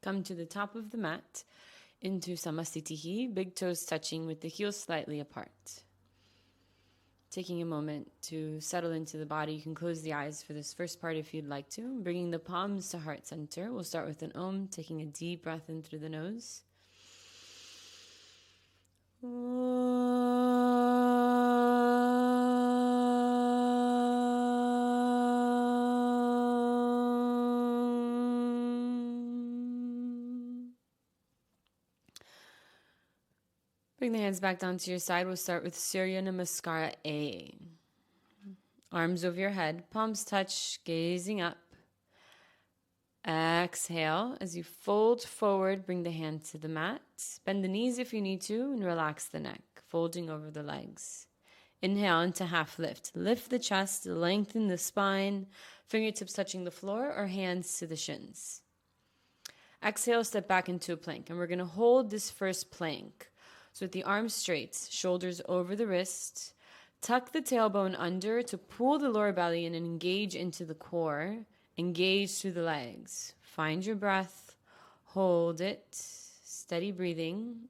Come to the top of the mat into Samasthitihi, big toes touching with the heels slightly apart. Taking a moment to settle into the body. You can close the eyes for this first part if you'd like to. Bringing the palms to heart center. We'll start with an Om, taking a deep breath in through the nose. Bring the hands back down to your side. We'll start with Surya namaskara A. Arms over your head, palms touch, gazing up. Exhale as you fold forward, bring the hand to the mat. Bend the knees if you need to and relax the neck, folding over the legs. Inhale into half lift. Lift the chest, lengthen the spine, fingertips touching the floor or hands to the shins. Exhale, step back into a plank, and we're going to hold this first plank. So with the arms straight, shoulders over the wrist, tuck the tailbone under to pull the lower belly in and engage into the core. Engage through the legs. Find your breath. Hold it. Steady breathing.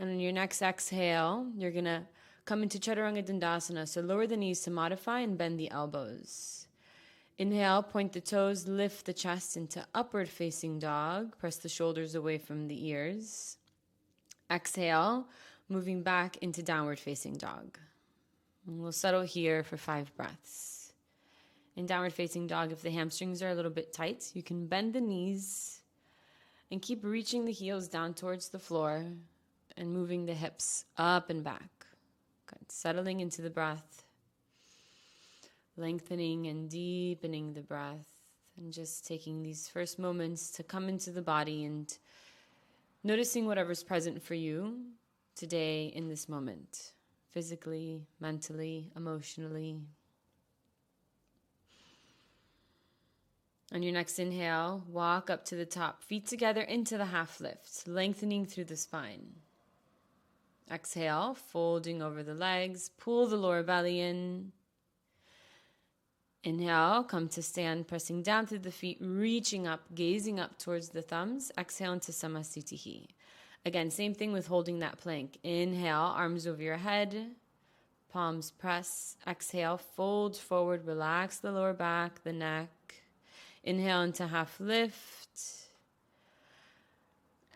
And on your next exhale, you're going to come into chaturanga dandasana. So lower the knees to modify and bend the elbows. Inhale, point the toes, lift the chest into upward facing dog. Press the shoulders away from the ears. Exhale, moving back into downward facing dog. And we'll settle here for 5 breaths. In downward facing dog, if the hamstrings are a little bit tight, you can bend the knees and keep reaching the heels down towards the floor and moving the hips up and back. Good. Settling into the breath, lengthening and deepening the breath, and just taking these first moments to come into the body and noticing whatever's present for you today in this moment, physically, mentally, emotionally. On your next inhale, walk up to the top, feet together into the half lift, lengthening through the spine. Exhale, folding over the legs, pull the lower belly in. Inhale, come to stand, pressing down through the feet, reaching up, gazing up towards the thumbs. Exhale into Samasthitihi. Again, same thing with holding that plank. Inhale, arms over your head, palms press. Exhale, fold forward, relax the lower back, the neck. Inhale into half lift.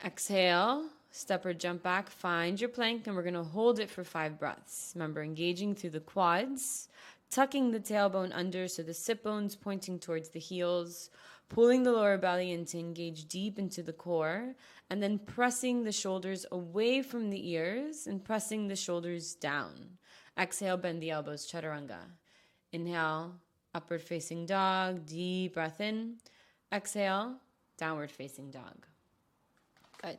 Exhale, step or jump back, find your plank, and we're going to hold it for 5 breaths. Remember, engaging through the quads, tucking the tailbone under so the sit bone's pointing towards the heels, pulling the lower belly in to engage deep into the core, and then pressing the shoulders away from the ears and pressing the shoulders down. Exhale, bend the elbows, chaturanga. Inhale, upward facing dog, deep breath in. Exhale, downward facing dog. Good.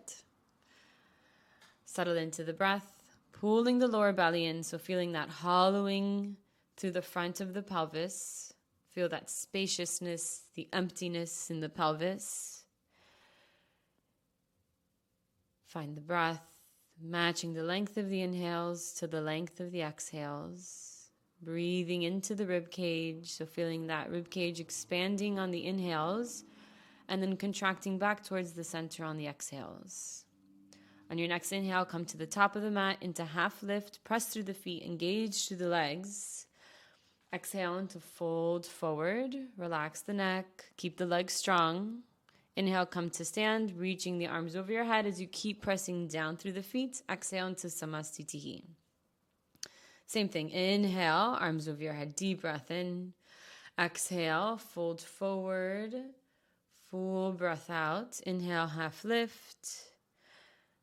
Settle into the breath, pulling the lower belly in, so feeling that hollowing through the front of the pelvis. Feel that spaciousness, the emptiness in the pelvis. Find the breath, matching the length of the inhales to the length of the exhales. Breathing into the rib cage, so feeling that rib cage expanding on the inhales and then contracting back towards the center on the exhales. On your next inhale, come to the top of the mat into half lift, press through the feet, engage through the legs. Exhale into fold forward, relax the neck, keep the legs strong. Inhale, come to stand, reaching the arms over your head as you keep pressing down through the feet. Exhale into Samasthitihi. Same thing. Inhale, arms over your head, deep breath in. Exhale, fold forward, full breath out. Inhale, half lift.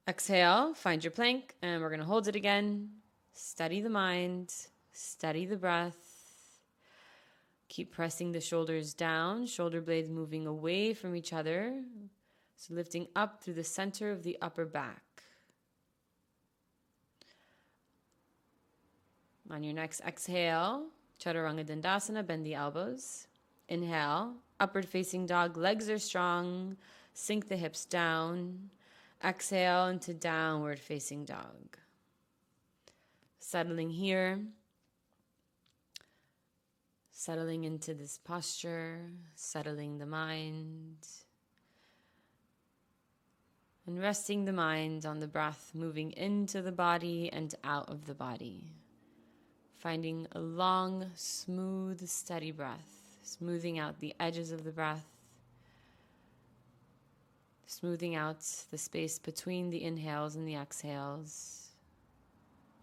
Exhale, find your plank, and we're going to hold it again. Steady the mind, steady the breath. Keep pressing the shoulders down, shoulder blades moving away from each other. So lifting up through the center of the upper back. On your next exhale, chaturanga dandasana, bend the elbows. Inhale, upward facing dog, legs are strong. Sink the hips down. Exhale into downward facing dog. Settling here. Settling into this posture, settling the mind. And resting the mind on the breath, moving into the body and out of the body. Finding a long, smooth, steady breath. Smoothing out the edges of the breath. Smoothing out the space between the inhales and the exhales.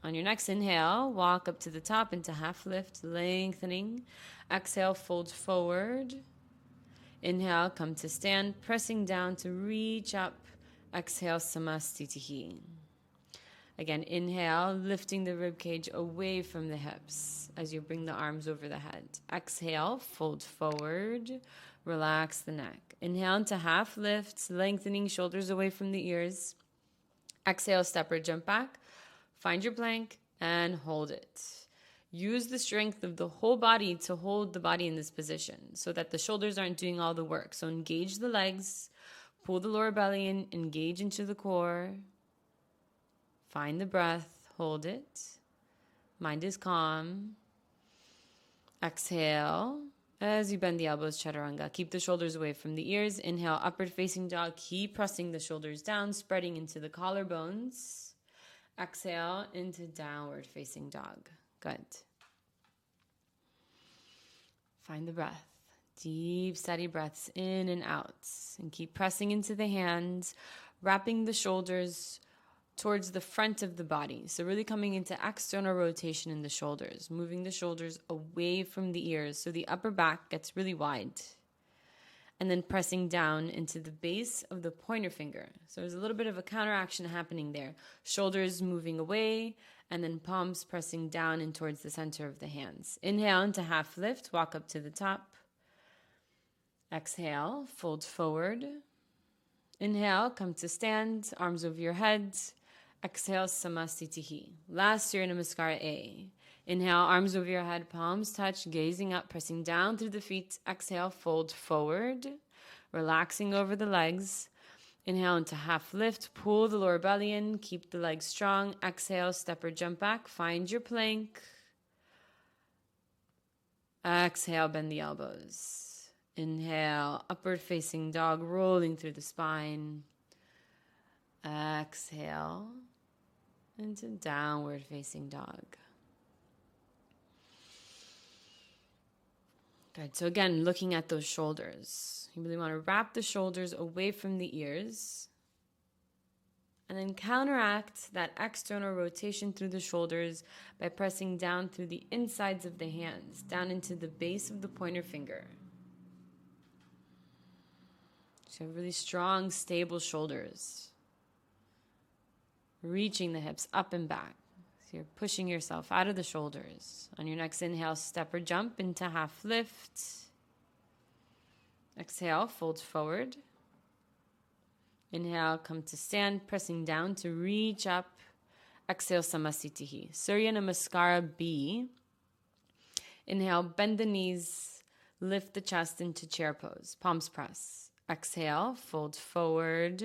On your next inhale, walk up to the top into half lift, lengthening. Exhale, fold forward. Inhale, come to stand, pressing down to reach up. Exhale, samastitihi. Again, inhale, lifting the ribcage away from the hips as you bring the arms over the head. Exhale, fold forward, relax the neck. Inhale into half lift, lengthening shoulders away from the ears. Exhale, step or jump back. Find your plank and hold it. Use the strength of the whole body to hold the body in this position so that the shoulders aren't doing all the work. So engage the legs, pull the lower belly in, engage into the core. Find the breath, hold it. Mind is calm. Exhale. As you bend the elbows, chaturanga. Keep the shoulders away from the ears. Inhale, upward facing dog. Keep pressing the shoulders down, spreading into the collarbones. Exhale into downward facing dog. Good. Find the breath. Deep, steady breaths in and out. And keep pressing into the hands, wrapping the shoulders towards the front of the body. So really coming into external rotation in the shoulders, moving the shoulders away from the ears so the upper back gets really wide. And then pressing down into the base of the pointer finger. So there's a little bit of a counteraction happening there. Shoulders moving away and then palms pressing down and towards the center of the hands. Inhale into half lift, walk up to the top. Exhale, fold forward. Inhale, come to stand, arms over your head. Exhale, samastitihi. Last Surya namaskara A. Inhale, arms over your head, palms touch, gazing up, pressing down through the feet. Exhale, fold forward, relaxing over the legs. Inhale into half lift, pull the lower belly in, keep the legs strong. Exhale, step or jump back, find your plank. Exhale, bend the elbows. Inhale, upward facing dog, rolling through the spine. Exhale into downward facing dog. Good. So again, looking at those shoulders. You really want to wrap the shoulders away from the ears. And then counteract that external rotation through the shoulders by pressing down through the insides of the hands, down into the base of the pointer finger. So really strong, stable shoulders. Reaching the hips up and back. So you're pushing yourself out of the shoulders. On your next inhale, step or jump into half lift. Exhale, fold forward. Inhale, come to stand, pressing down to reach up. Exhale, samastitihi. Surya namaskara B. Inhale, bend the knees, lift the chest into chair pose. Palms press. Exhale, fold forward,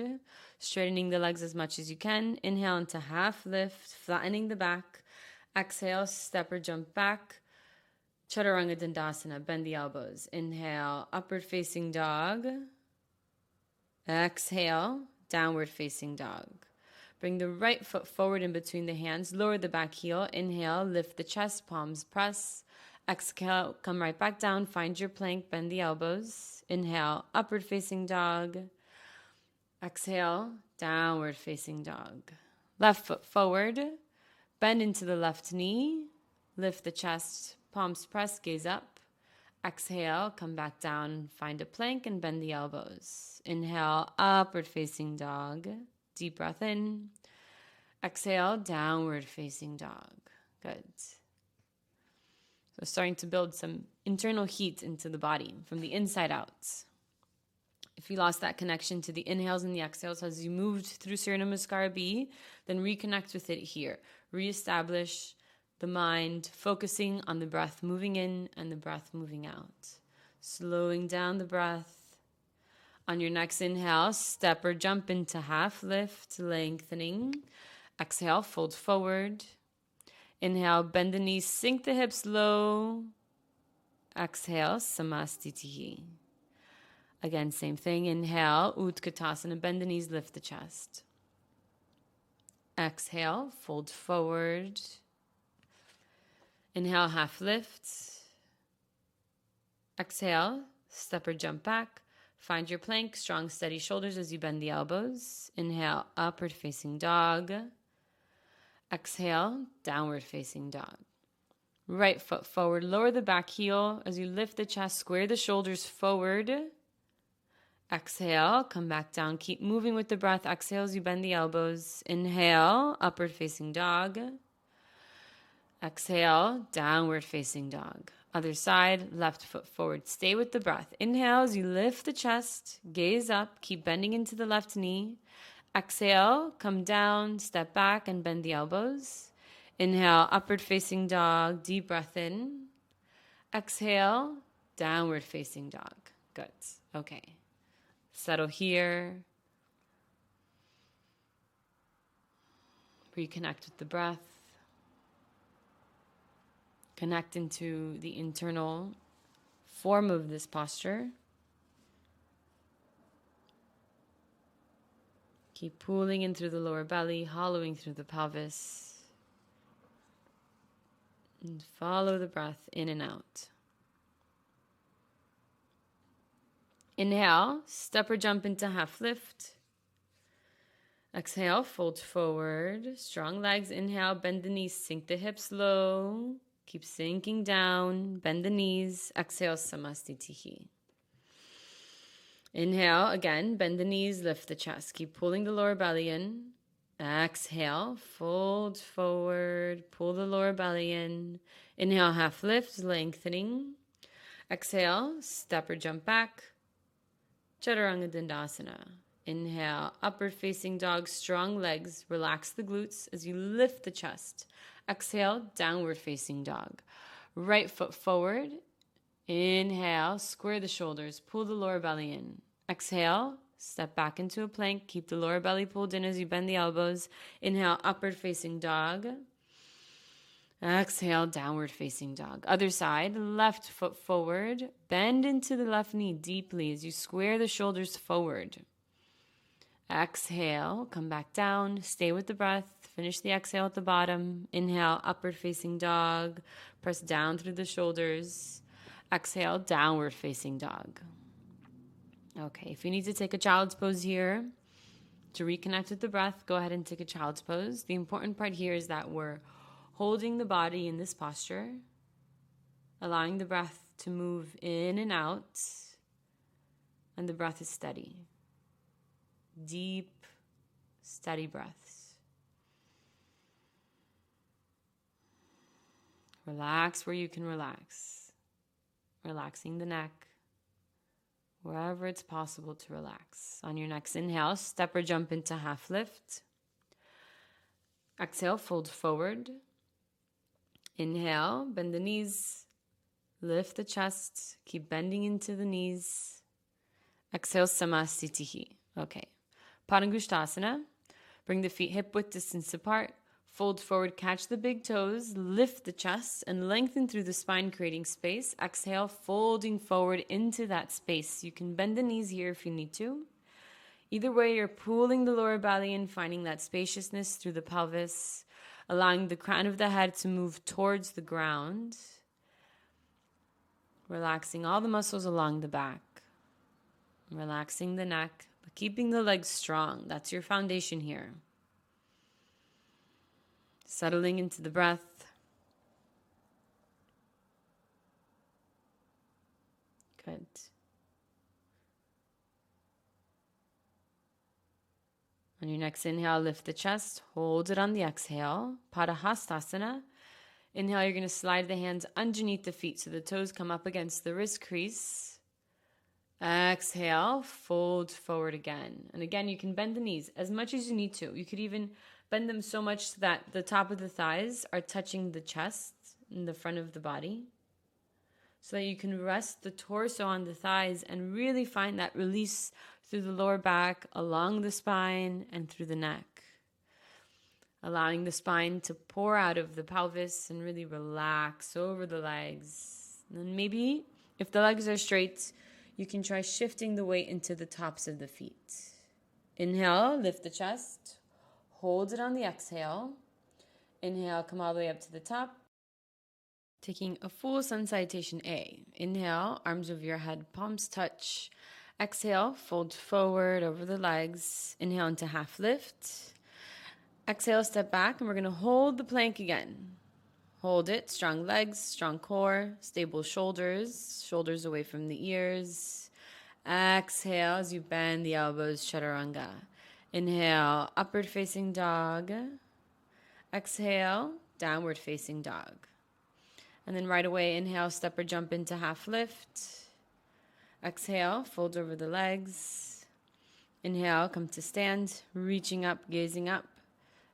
straightening the legs as much as you can. Inhale into half lift, flattening the back. Exhale, step or jump back. Chaturanga dandasana, bend the elbows. Inhale, upward facing dog. Exhale, downward facing dog. Bring the right foot forward in between the hands. Lower the back heel. Inhale, lift the chest, palms press. Exhale, come right back down. Find your plank, bend the elbows. Inhale, upward facing dog. Exhale, downward facing dog. Left foot forward. Bend into the left knee. Lift the chest, palms press, gaze up. Exhale, come back down, find a plank and bend the elbows. Inhale, upward facing dog. Deep breath in. Exhale, downward facing dog. Good. So starting to build some internal heat into the body from the inside out. If you lost that connection to the inhales and the exhales as you moved through Surya Namaskara B, then reconnect with it here. Reestablish the mind, focusing on the breath moving in and the breath moving out. Slowing down the breath. On your next inhale, step or jump into half lift, lengthening. Exhale, fold forward. Inhale, bend the knees, sink the hips low. Exhale, samastitihi. Again, same thing. Inhale, Utkatasana, bend the knees, lift the chest. Exhale, fold forward. Inhale, half lift. Exhale, step or jump back. Find your plank, strong, steady shoulders as you bend the elbows. Inhale, upward facing dog. Exhale, downward facing dog. Right foot forward, lower the back heel as you lift the chest, square the shoulders forward. Exhale, come back down, keep moving with the breath. Exhale as you bend the elbows. Inhale, upward facing dog. Exhale, downward facing dog. Other side, left foot forward. Stay with the breath. Inhale as you lift the chest, gaze up, keep bending into the left knee. Exhale, come down, step back and bend the elbows. Inhale, upward facing dog, deep breath in. Exhale, downward facing dog. Good. Okay. Settle here. Reconnect with the breath. Connect into the internal form of this posture. Keep pulling in through the lower belly, hollowing through the pelvis. And follow the breath in and out. Inhale, step or jump into half lift. Exhale, fold forward. Strong legs. Inhale, bend the knees, sink the hips low. Keep sinking down, bend the knees. Exhale, samastitihi. Inhale, again, bend the knees, lift the chest. Keep pulling the lower belly in. Exhale, fold forward, pull the lower belly in. Inhale, half lift, lengthening. Exhale, step or jump back. Chaturanga dandasana. Inhale, upward facing dog, strong legs. Relax the glutes as you lift the chest. Exhale, downward facing dog. Right foot forward. Inhale, square the shoulders, pull the lower belly in. Exhale, step back into a plank. Keep the lower belly pulled in as you bend the elbows. Inhale, upward facing dog. Exhale, downward facing dog. Other side, left foot forward. Bend into the left knee deeply as you square the shoulders forward. Exhale, come back down, stay with the breath, finish the exhale at the bottom. Inhale, upward facing dog, press down through the shoulders. Exhale, downward facing dog. Okay, if you need to take a child's pose here to reconnect with the breath, go ahead and take a child's pose. The important part here is that we're holding the body in this posture, allowing the breath to move in and out, and the breath is steady. Deep, steady breaths. Relax where you can relax. Relaxing the neck, wherever it's possible to relax. On your next inhale, step or jump into half lift. Exhale, fold forward. Inhale, bend the knees, lift the chest, keep bending into the knees. Exhale, samastitihi. Okay. Padangusthasana. Bring the feet hip width distance apart. Fold forward, catch the big toes, lift the chest, and lengthen through the spine, creating space. Exhale, folding forward into that space. You can bend the knees here if you need to. Either way, you're pulling the lower belly in, finding that spaciousness through the pelvis, allowing the crown of the head to move towards the ground, relaxing all the muscles along the back, relaxing the neck, but keeping the legs strong. That's your foundation here. Settling into the breath. Good. On your next inhale, lift the chest. Hold it on the exhale. Padahastasana. Inhale, you're going to slide the hands underneath the feet so the toes come up against the wrist crease. Exhale, fold forward again. And again, you can bend the knees as much as you need to. You could even bend them so much that the top of the thighs are touching the chest in the front of the body, so that you can rest the torso on the thighs and really find that release through the lower back, along the spine, and through the neck. Allowing the spine to pour out of the pelvis and really relax over the legs. And maybe if the legs are straight, you can try shifting the weight into the tops of the feet. Inhale, lift the chest. Hold it on the exhale. Inhale, come all the way up to the top. Taking a full sun salutation A. Inhale, arms over your head, palms touch. Exhale, fold forward over the legs. Inhale into half lift. Exhale, step back, and we're going to hold the plank again. Hold it, strong legs, strong core, stable shoulders, shoulders away from the ears. Exhale as you bend the elbows, chaturanga. Inhale, upward facing dog. Exhale, downward facing dog. And then right away, inhale, step or jump into half lift. Exhale, fold over the legs. Inhale, come to stand, reaching up, gazing up.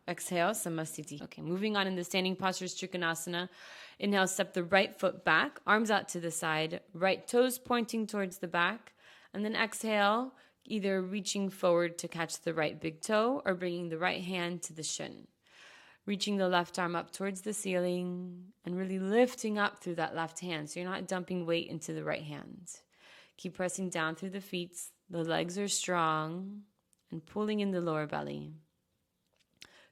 Exhale, samasthiti. Okay, moving on in the standing postures, trikonasana. Inhale, step the right foot back, arms out to the side, right toes pointing towards the back. And then exhale, either reaching forward to catch the right big toe or bringing the right hand to the shin. Reaching the left arm up towards the ceiling and really lifting up through that left hand so you're not dumping weight into the right hand. Keep pressing down through the feet. The legs are strong and pulling in the lower belly.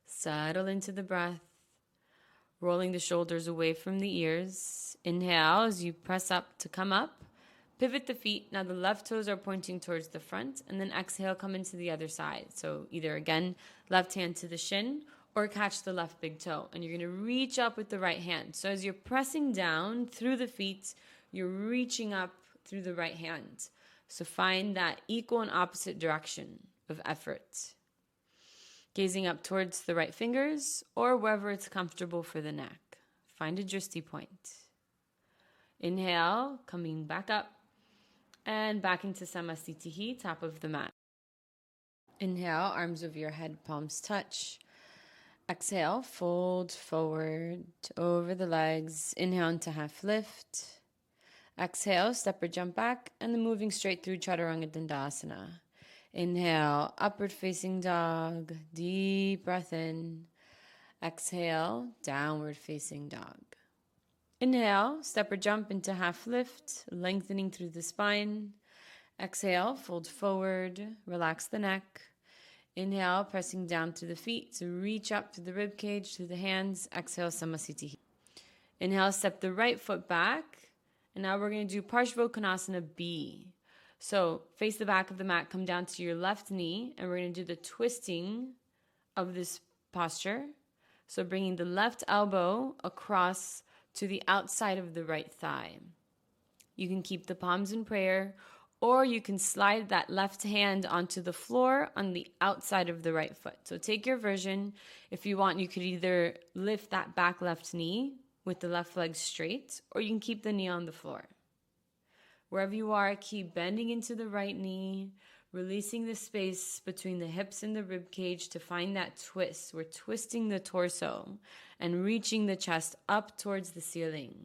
Settle into the breath, rolling the shoulders away from the ears. Inhale as you press up to come up. Pivot the feet. Now the left toes are pointing towards the front. And then exhale, come into the other side. So either again, left hand to the shin or catch the left big toe. And you're going to reach up with the right hand. So as you're pressing down through the feet, you're reaching up through the right hand. So find that equal and opposite direction of effort. Gazing up towards the right fingers or wherever it's comfortable for the neck. Find a drishti point. Inhale, coming back up and back into samasthiti, top of the mat. Inhale, arms over your head, palms touch. Exhale, fold forward over the legs. Inhale into half lift. Exhale, step or jump back, and then moving straight through chaturanga dandasana. Inhale, upward facing dog. Deep breath in. Exhale, downward facing dog. Inhale, step or jump into half lift, lengthening through the spine. Exhale, fold forward, relax the neck. Inhale, pressing down through the feet to reach up to the rib cage, to the hands. Exhale, samasthiti. Inhale, step the right foot back. And now we're going to do Parshvottanasana B. So face the back of the mat, come down to your left knee, and we're going to do the twisting of this posture. So bringing the left elbow across to the outside of the right thigh. You can keep the palms in prayer, or you can slide that left hand onto the floor on the outside of the right foot. So take your version. If you want, you could either lift that back left knee with the left leg straight, or you can keep the knee on the floor. Wherever you are, keep bending into the right knee, releasing the space between the hips and the rib cage to find that twist. We're twisting the torso and reaching the chest up towards the ceiling.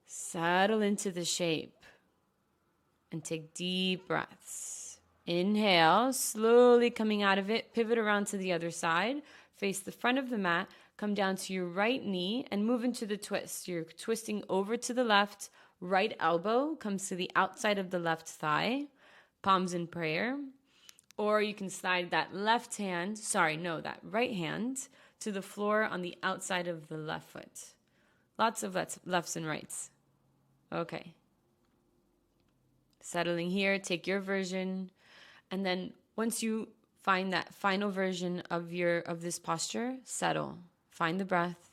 Settle into the shape and take deep breaths. Inhale, slowly coming out of it, pivot around to the other side, face the front of the mat, come down to your right knee and move into the twist. You're twisting over to the left, right elbow comes to the outside of the left thigh, palms in prayer. Or you can slide that that right hand to the floor on the outside of the left foot. Lots of lefts and rights. Okay. Settling here, take your version. And then once you find that final version of this posture, settle. Find the breath.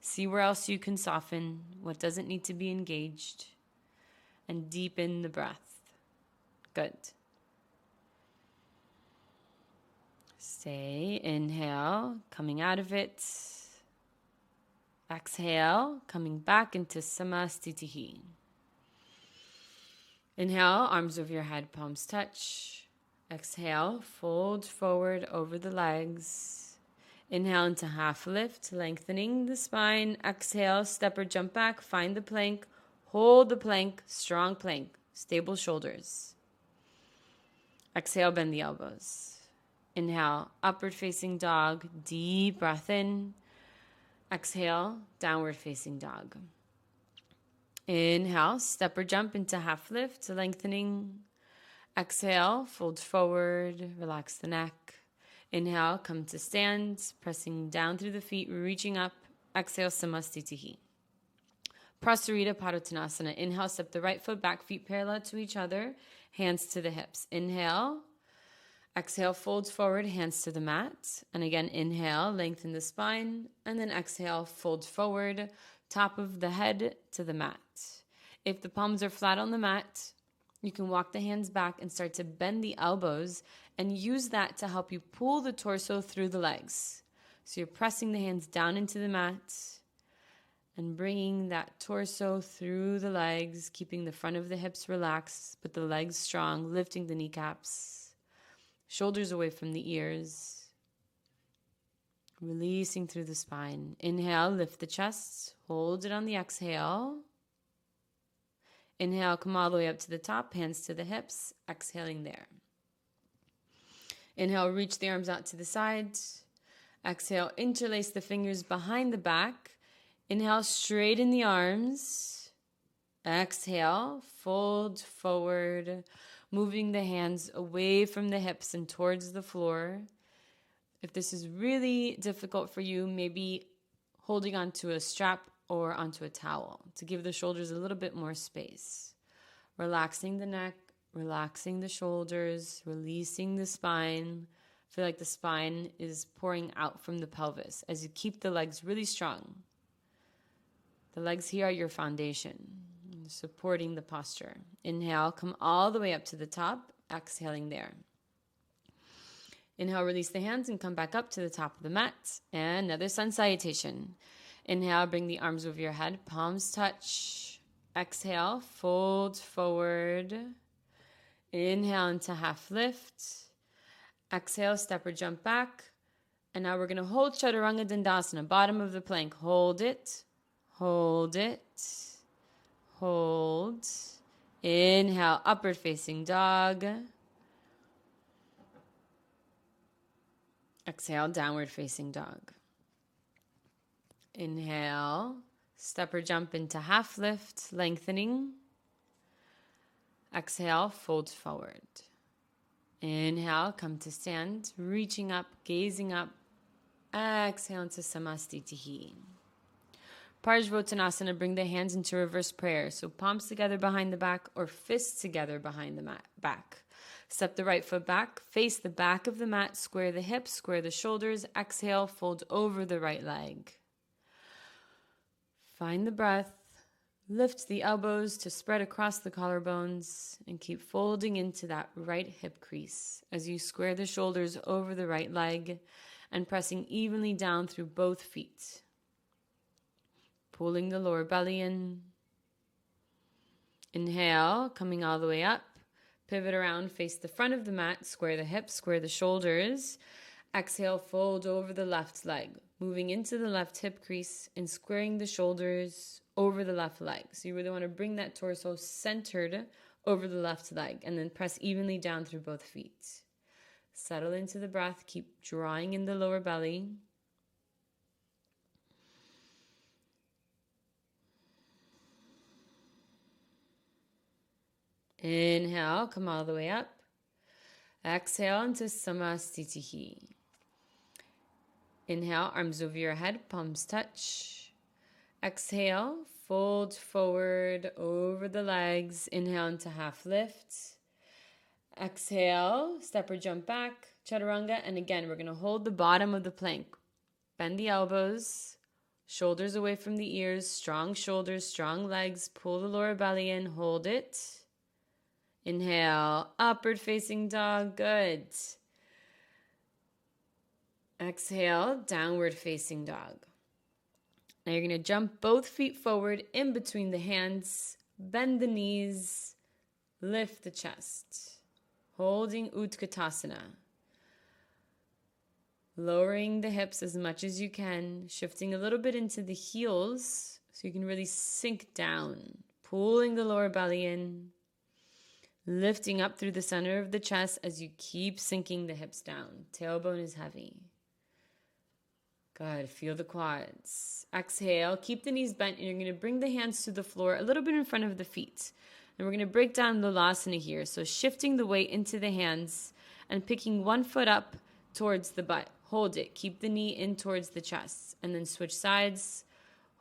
See where else you can soften, what doesn't need to be engaged. And deepen the breath. Good. Stay. Inhale, coming out of it. Exhale, coming back into samasthiti. Inhale, arms over your head, palms touch. Exhale, fold forward over the legs. Inhale into half lift, lengthening the spine. Exhale, step or jump back, find the plank. Hold the plank, strong plank, stable shoulders. Exhale, bend the elbows. Inhale, upward facing dog, deep breath in. Exhale, downward facing dog. Inhale, step or jump into half lift, lengthening. Exhale, fold forward, relax the neck. Inhale, come to stand, pressing down through the feet, reaching up. Exhale, Samastitihi. Prasarita Padottanasana. Inhale, step the right foot back, feet parallel to each other, hands to the hips. Inhale. Exhale, fold forward, hands to the mat. And again, inhale, lengthen the spine. And then exhale, fold forward, top of the head to the mat. If the palms are flat on the mat, you can walk the hands back and start to bend the elbows and use that to help you pull the torso through the legs. So you're pressing the hands down into the mat and bringing that torso through the legs, keeping the front of the hips relaxed, but the legs strong, lifting the kneecaps, shoulders away from the ears, releasing through the spine. Inhale, lift the chest, hold it on the exhale. Inhale, come all the way up to the top, hands to the hips, exhaling there. Inhale, reach the arms out to the side. Exhale, interlace the fingers behind the back. Inhale, straighten the arms. Exhale, fold forward, moving the hands away from the hips and towards the floor. If this is really difficult for you, maybe holding onto a strap or onto a towel to give the shoulders a little bit more space. Relaxing the neck, relaxing the shoulders, releasing the spine. Feel like the spine is pouring out from the pelvis as you keep the legs really strong. The legs here are your foundation, supporting the posture. Inhale, come all the way up to the top, exhaling there. Inhale, release the hands and come back up to the top of the mat. And another sun salutation. Inhale, bring the arms over your head, palms touch. Exhale, fold forward. Inhale into half lift. Exhale, step or jump back. And now we're going to hold chaturanga dandasana, bottom of the plank. Hold it, hold it, hold. Inhale, upward facing dog. Exhale, downward facing dog. Inhale, step or jump into half lift, lengthening. Exhale, fold forward. Inhale, come to stand, reaching up, gazing up. Exhale into Samastitihi. Parshvottanasana, bring the hands into reverse prayer. So palms together behind the back or fists together behind the back. Step the right foot back, face the back of the mat, square the hips, square the shoulders. Exhale, fold over the right leg. Find the breath. Lift the elbows to spread across the collarbones and keep folding into that right hip crease as you square the shoulders over the right leg and pressing evenly down through both feet. Pulling the lower belly in. Inhale, coming all the way up. Pivot around, face the front of the mat, square the hips, square the shoulders. Exhale, fold over the left leg, moving into the left hip crease and squaring the shoulders over the left leg. So you really want to bring that torso centered over the left leg and then press evenly down through both feet. Settle into the breath, keep drawing in the lower belly. Inhale, come all the way up. Exhale into Samastitihi. Inhale, arms over your head, palms touch. Exhale, fold forward over the legs. Inhale into half lift. Exhale, step or jump back, chaturanga. And again, we're going to hold the bottom of the plank. Bend the elbows, shoulders away from the ears, strong shoulders, strong legs. Pull the lower belly in, hold it. Inhale, upward facing dog, good. Exhale, downward facing dog. Now you're going to jump both feet forward in between the hands, bend the knees, lift the chest. Holding Utkatasana. Lowering the hips as much as you can, shifting a little bit into the heels so you can really sink down. Pulling the lower belly in. Lifting up through the center of the chest as you keep sinking the hips down. Tailbone is heavy. Good. Feel the quads. Exhale. Keep the knees bent, and you're going to bring the hands to the floor a little bit in front of the feet. And we're going to break down lolasana here. So shifting the weight into the hands and picking one foot up towards the butt. Hold it. Keep the knee in towards the chest. And then switch sides.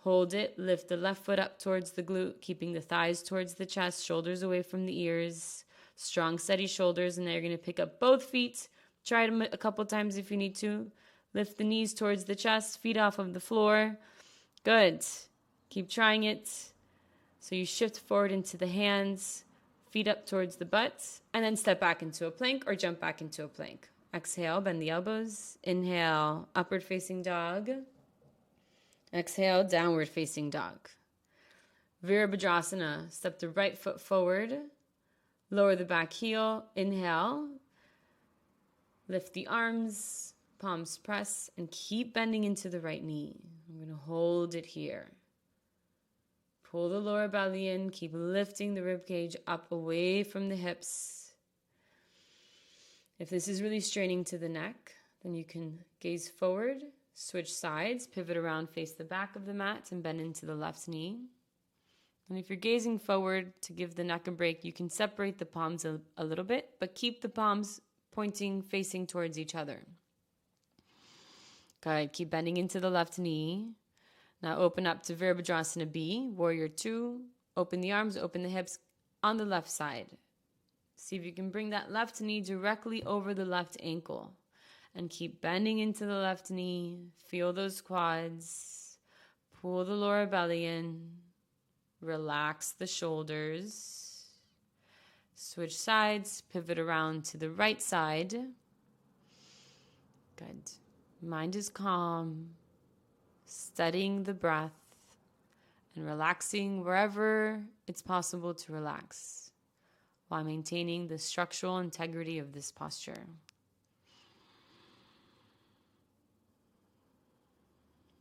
Hold it. Lift the left foot up towards the glute, keeping the thighs towards the chest, shoulders away from the ears. Strong, steady shoulders. And now you're going to pick up both feet. Try it a couple times if you need to. Lift the knees towards the chest, feet off of the floor. Good. Keep trying it. So you shift forward into the hands, feet up towards the butt, and then step back into a plank or jump back into a plank. Exhale, bend the elbows. Inhale, upward facing dog. Exhale, downward facing dog. Virabhadrasana, step the right foot forward. Lower the back heel. Inhale. Lift the arms. Palms press and keep bending into the right knee. I'm going to hold it here. Pull the lower belly in. Keep lifting the rib cage up away from the hips. If this is really straining to the neck, then you can gaze forward, switch sides, pivot around, face the back of the mat, and bend into the left knee. And if you're gazing forward to give the neck a break, you can separate the palms a little bit, but keep the palms pointing, facing towards each other. Good. Keep bending into the left knee. Now open up to Virabhadrasana B, Warrior 2. Open the arms, open the hips on the left side. See if you can bring that left knee directly over the left ankle. And keep bending into the left knee. Feel those quads. Pull the lower belly in. Relax the shoulders. Switch sides. Pivot around to the right side. Good. Mind is calm, studying the breath, and relaxing wherever it's possible to relax while maintaining the structural integrity of this posture.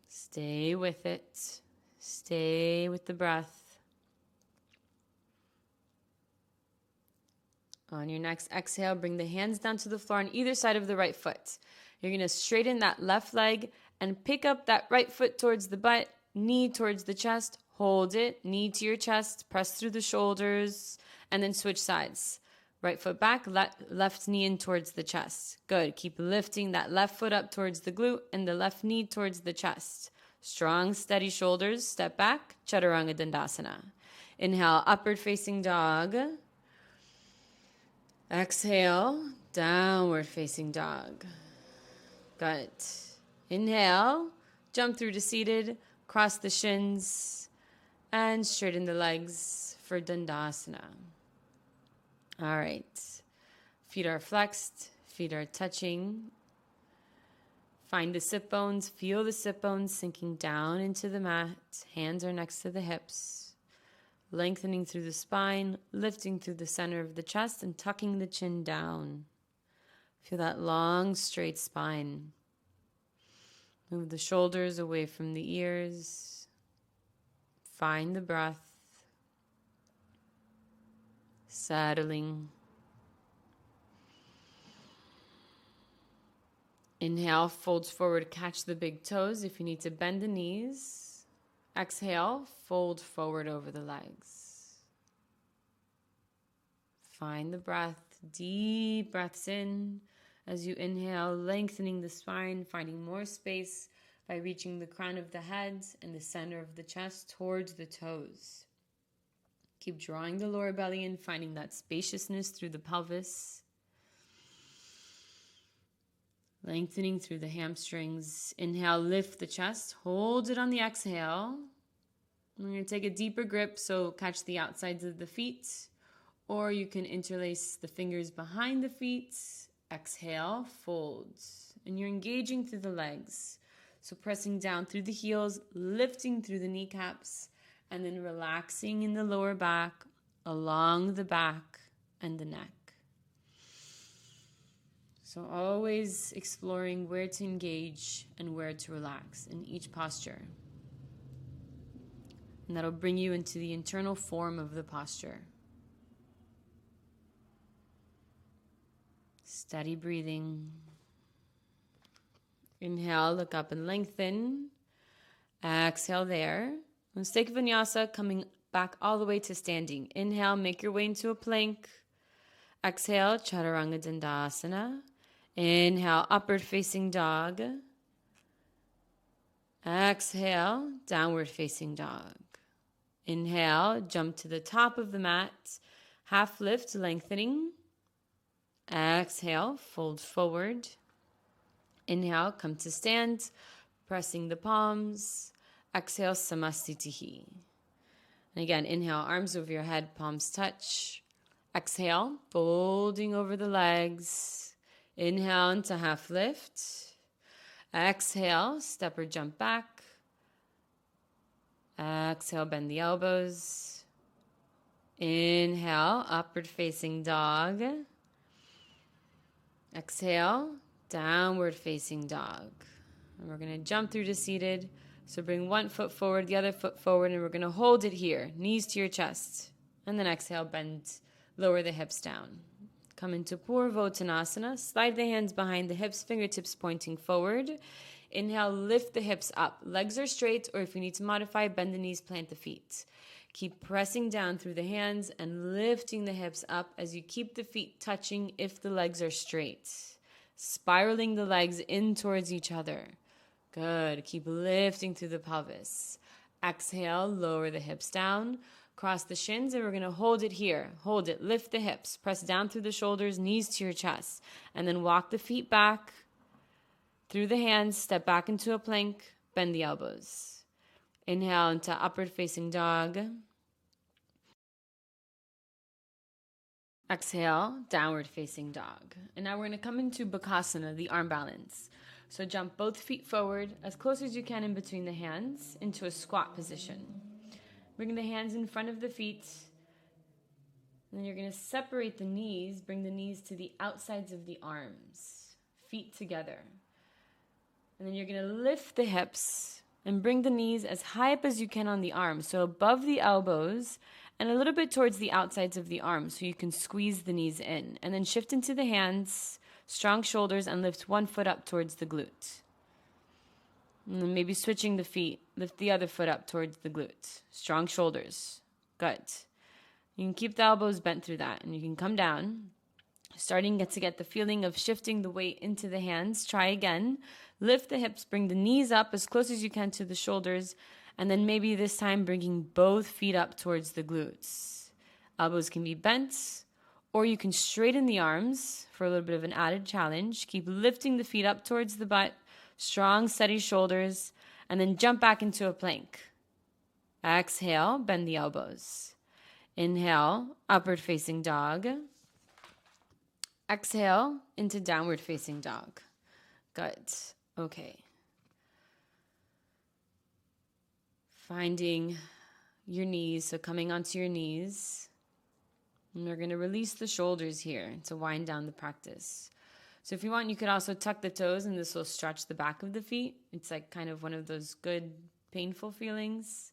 Stay with it. Stay with the breath. On your next exhale, bring the hands down to the floor on either side of the right foot. You're going to straighten that left leg and pick up that right foot towards the butt, knee towards the chest, hold it, knee to your chest, press through the shoulders, and then switch sides. Right foot back, left knee in towards the chest. Good. Keep lifting that left foot up towards the glute and the left knee towards the chest. Strong, steady shoulders. Step back, chaturanga dandasana. Inhale, upward facing dog. Exhale, downward facing dog. Good. Inhale, jump through to seated, cross the shins, and straighten the legs for dandasana. All right. Feet are flexed, feet are touching. Find the sit bones, feel the sit bones sinking down into the mat. Hands are next to the hips. Lengthening through the spine, lifting through the center of the chest, and tucking the chin down. Feel that long, straight spine. Move the shoulders away from the ears. Find the breath. Settling. Inhale, folds forward, catch the big toes. If you need to bend the knees. Exhale, fold forward over the legs. Find the breath, deep breaths in. As you inhale, lengthening the spine, finding more space by reaching the crown of the head and the center of the chest towards the toes. Keep drawing the lower belly in, finding that spaciousness through the pelvis. Lengthening through the hamstrings. Inhale, lift the chest, hold it on the exhale. We're going to take a deeper grip, so catch the outsides of the feet, or you can interlace the fingers behind the feet. Exhale, fold. And you're engaging through the legs. So pressing down through the heels, lifting through the kneecaps, and then relaxing in the lower back, along the back and the neck. So always exploring where to engage and where to relax in each posture. And that'll bring you into the internal form of the posture. Steady breathing. Inhale, look up and lengthen. Exhale there. Let's take vinyasa, coming back all the way to standing. Inhale, make your way into a plank. Exhale, chaturanga dandasana. Inhale, upward facing dog. Exhale, downward facing dog. Inhale, jump to the top of the mat. Half lift, lengthening. Exhale, fold forward. Inhale, come to stand, pressing the palms. Exhale, samastitihi. And again, inhale, arms over your head, palms touch. Exhale, folding over the legs. Inhale into half lift. Exhale, step or jump back. Exhale, bend the elbows. Inhale, upward facing dog. Exhale, downward facing dog. And we're going to jump through to seated. So bring one foot forward, the other foot forward, and we're going to hold it here, knees to your chest. And then exhale, bend, lower the hips down. Come into Purvottanasana. Slide the hands behind the hips, fingertips pointing forward. Inhale, lift the hips up. Legs are straight, or if you need to modify, bend the knees, plant the feet. Keep pressing down through the hands and lifting the hips up as you keep the feet touching if the legs are straight. Spiraling the legs in towards each other. Good. Keep lifting through the pelvis. Exhale, lower the hips down. Cross the shins, and we're going to hold it here. Hold it. Lift the hips. Press down through the shoulders, knees to your chest. And then walk the feet back through the hands. Step back into a plank. Bend the elbows. Inhale into upward facing dog. Exhale, downward facing dog. And now we're going to come into bakasana, the arm balance. So jump both feet forward as close as you can in between the hands into a squat position. Bring the hands in front of the feet. And then you're going to separate the knees, bring the knees to the outsides of the arms, feet together. And then you're going to lift the hips and bring the knees as high up as you can on the arms, so above the elbows and a little bit towards the outsides of the arms so you can squeeze the knees in. And then shift into the hands. Strong shoulders, and lift one foot up towards the glute. And then maybe switching the feet, lift the other foot up towards the glute. Strong shoulders. Good. You can keep the elbows bent through that, and you can come down. Starting to get the feeling of shifting the weight into the hands. Try again. Lift the hips, bring the knees up as close as you can to the shoulders, and then maybe this time bringing both feet up towards the glutes. Elbows can be bent, or you can straighten the arms for a little bit of an added challenge. Keep lifting the feet up towards the butt, strong, steady shoulders, and then jump back into a plank. Exhale, bend the elbows. Inhale, upward facing dog. Exhale into downward facing dog. Good. Okay. Finding your knees, so coming onto your knees. And we're going to release the shoulders here to wind down the practice. So if you want, you could also tuck the toes, and this will stretch the back of the feet. It's like kind of one of those good, painful feelings.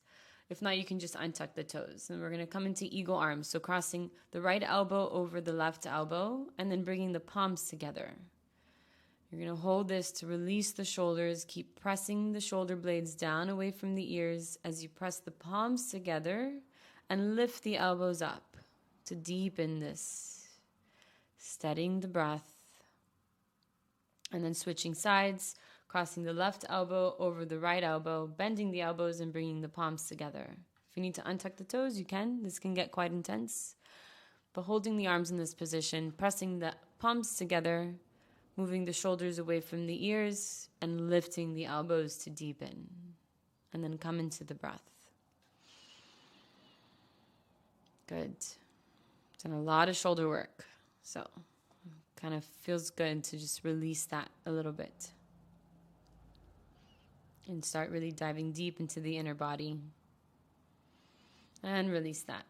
If not, you can just untuck the toes. And we're going to come into eagle arms. So crossing the right elbow over the left elbow, and then bringing the palms together. You're going to hold this to release the shoulders. Keep pressing the shoulder blades down away from the ears as you press the palms together and lift the elbows up. To deepen this, steadying the breath, and then switching sides, crossing the left elbow over the right elbow, bending the elbows and bringing the palms together. If you need to untuck the toes, you can. This can get quite intense. But holding the arms in this position, pressing the palms together, moving the shoulders away from the ears, and lifting the elbows to deepen. And then come into the breath. Good. Done a lot of shoulder work, so kind of feels good to just release that a little bit and start really diving deep into the inner body and release that.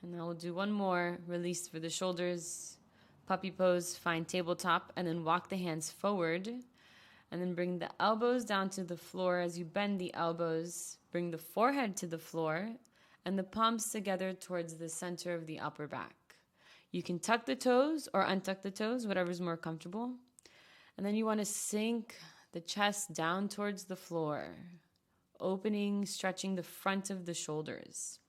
And now we'll do one more release for the shoulders, puppy pose, find tabletop, and then walk the hands forward and then bring the elbows down to the floor. As you bend the elbows, bring the forehead to the floor and the palms together towards the center of the upper back. You can tuck the toes or untuck the toes, whatever's more comfortable. And then you want to sink the chest down towards the floor, opening, stretching the front of the shoulders,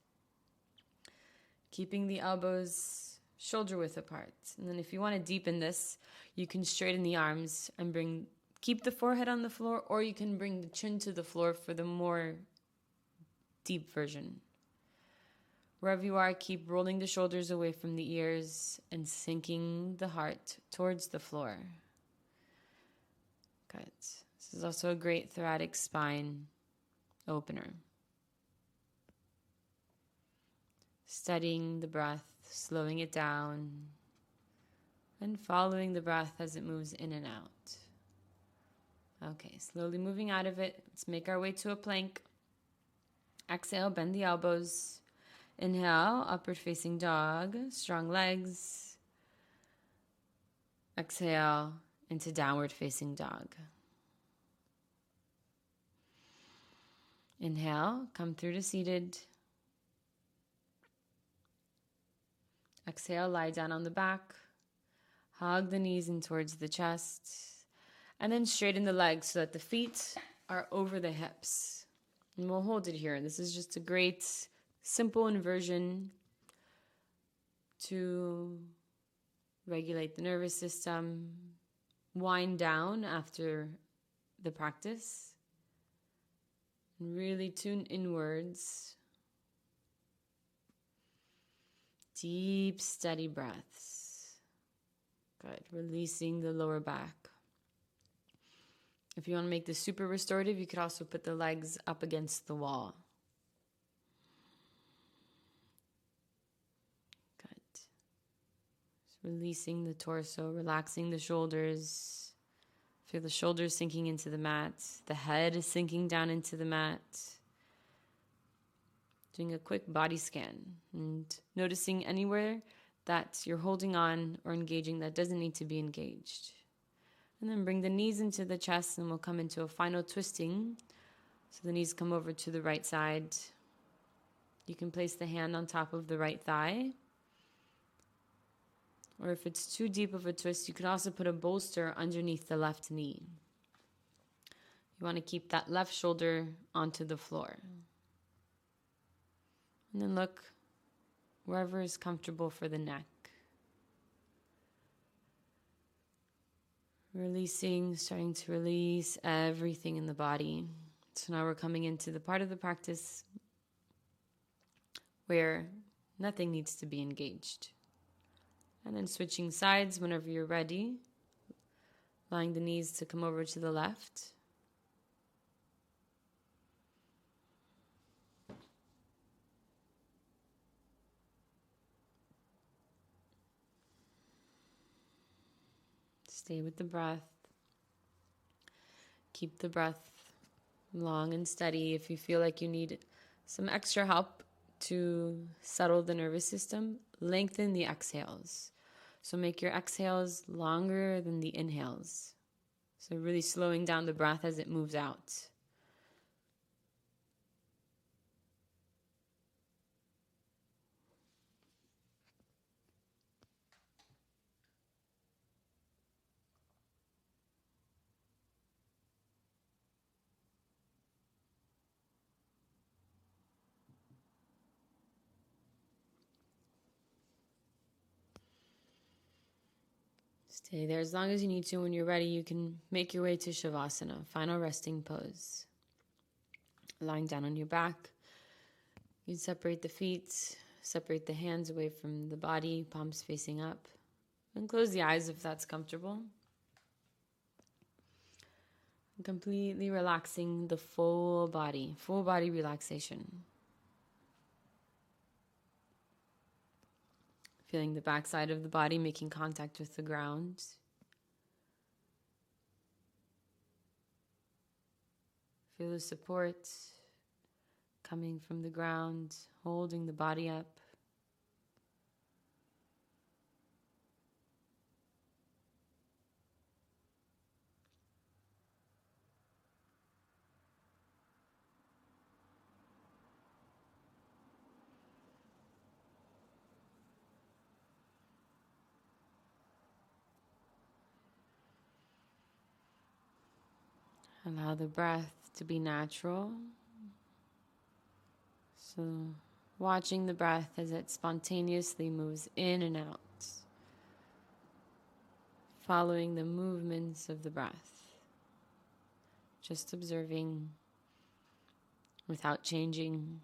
keeping the elbows shoulder width apart. And then if you want to deepen this, you can straighten the arms and keep the forehead on the floor, or you can bring the chin to the floor for the more deep version. Wherever you are, keep rolling the shoulders away from the ears and sinking the heart towards the floor. Good. This is also a great thoracic spine opener. Steadying the breath, slowing it down, and following the breath as it moves in and out. Okay, slowly moving out of it. Let's make our way to a plank. Exhale, bend the elbows. Inhale, upward facing dog, strong legs. Exhale into downward facing dog. Inhale, come through to seated. Exhale, lie down on the back. Hug the knees in towards the chest. And then straighten the legs so that the feet are over the hips. And we'll hold it here. This is just a great simple inversion to regulate the nervous system, wind down after the practice, and really tune inwards. Deep, steady breaths. Good. Releasing the lower back. If you want to make this super restorative, you could also put the legs up against the wall. Releasing the torso, relaxing the shoulders. Feel the shoulders sinking into the mat. The head is sinking down into the mat. Doing a quick body scan and noticing anywhere that you're holding on or engaging that doesn't need to be engaged. And then bring the knees into the chest and we'll come into a final twisting. So the knees come over to the right side. You can place the hand on top of the right thigh. Or if it's too deep of a twist, you could also put a bolster underneath the left knee. You want to keep that left shoulder onto the floor. And then look wherever is comfortable for the neck. Releasing, starting to release everything in the body. So now we're coming into the part of the practice where nothing needs to be engaged. And then switching sides whenever you're ready. Allowing the knees to come over to the left. Stay with the breath. Keep the breath long and steady. If you feel like you need some extra help to settle the nervous system, lengthen the exhales. So make your exhales longer than the inhales. So really slowing down the breath as it moves out. Stay there as long as you need to. When you're ready, you can make your way to Shavasana, final resting pose. Lying down on your back. You can separate the feet, separate the hands away from the body, palms facing up. And close the eyes if that's comfortable. And completely relaxing the full body relaxation. Feeling the backside of the body making contact with the ground. Feel the support coming from the ground, holding the body up. Allow the breath to be natural. So, watching the breath as it spontaneously moves in and out, following the movements of the breath, just observing without changing.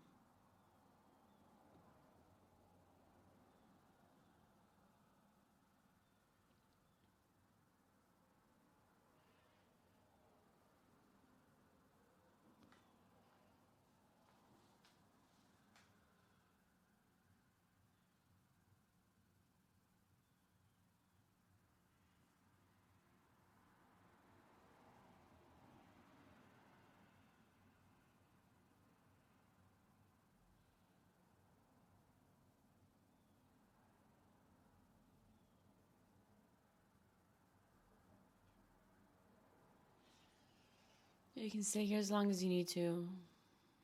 You can stay here as long as you need to.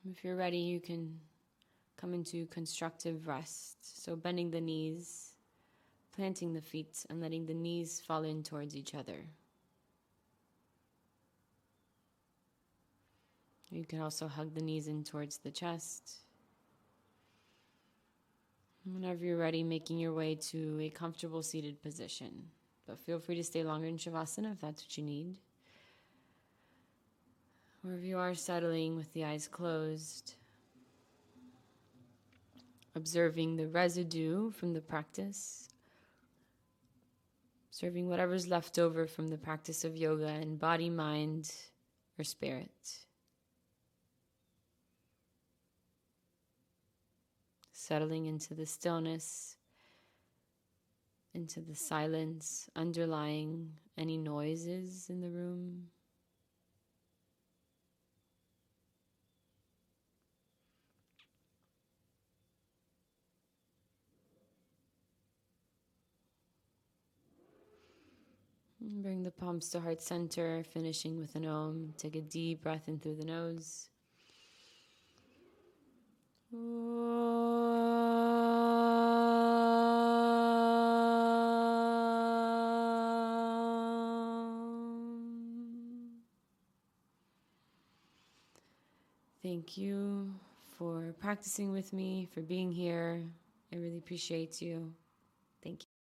If you're ready, you can come into constructive rest. So bending the knees, planting the feet, and letting the knees fall in towards each other. You can also hug the knees in towards the chest. Whenever you're ready, making your way to a comfortable seated position. But feel free to stay longer in Shavasana if that's what you need. Wherever you are, settling with the eyes closed. Observing the residue from the practice. Observing whatever's left over from the practice of yoga in body, mind, or spirit. Settling into the stillness, into the silence, underlying any noises in the room. Bring the palms to heart center, finishing with an Om. Take a deep breath in through the nose. Thank you for practicing with me, for being here. I really appreciate you. Thank you.